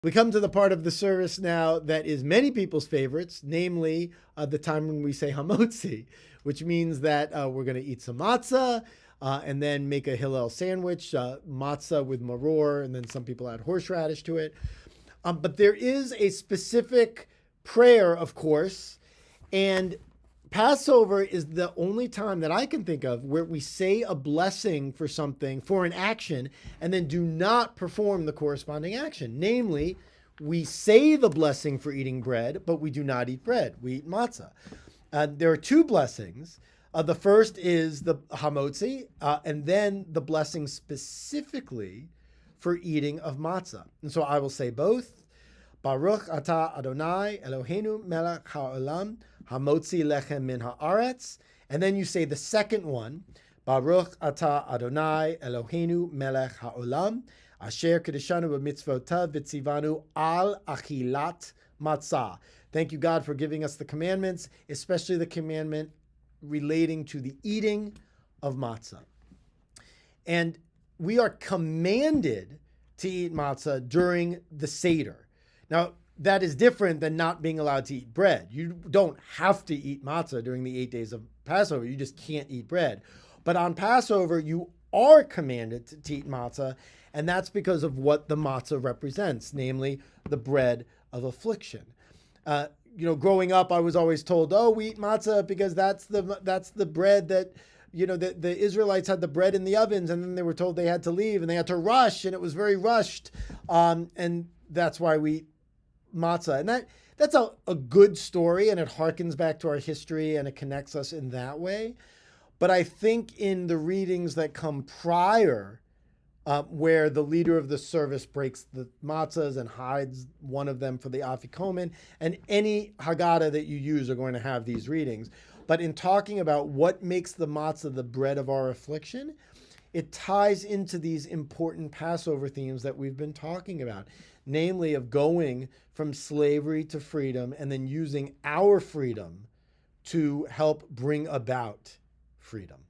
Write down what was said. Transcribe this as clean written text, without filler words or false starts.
We come to the part of the service now that is many people's favorites, namely the time when we say HaMotzi, which means that we're going to eat some matzah and then make a Hillel sandwich, matzah with maror, and then some people add horseradish to it. But there is a specific prayer, of course, and Passover is the only time that I can think of where we say a blessing for something, for an action, and then do not perform the corresponding action. Namely, we say the blessing for eating bread, but we do not eat bread. We eat matzah. There are two blessings. The first is the HaMotzi, and then the blessing specifically for eating of matzah. And so I will say both. Baruch atah Adonai Eloheinu melech ha'olam HaMotzi lechem min haaretz. And then you say the second one, Baruch atah Adonai Eloheinu melech ha'olam asher kedeshanu b'mitzvotav v'tzivanu al achilat matzah. Thank you, God, for giving us the commandments, especially the commandment relating to the eating of matzah. And we are commanded to eat matzah during the Seder. Now, that is different than not being allowed to eat bread. You don't have to eat matzah during the 8 days of Passover. You just can't eat bread. But on Passover, you are commanded to eat matzah, and that's because of what the matzah represents, namely the bread of affliction. Growing up, I was always told, "Oh, we eat matzah because that's the bread that." The Israelites had the bread in the ovens, and then they were told they had to leave, and they had to rush, and it was very rushed, and that's why we eat matzah. And that's a good story, and it harkens back to our history, and it connects us in that way. But I think in the readings that come prior, where the leader of the service breaks the matzahs and hides one of them for the afikomen, and any Haggadah that you use are going to have these readings. But in talking about what makes the matzah the bread of our affliction, it ties into these important Passover themes that we've been talking about, namely of going from slavery to freedom and then using our freedom to help bring about freedom.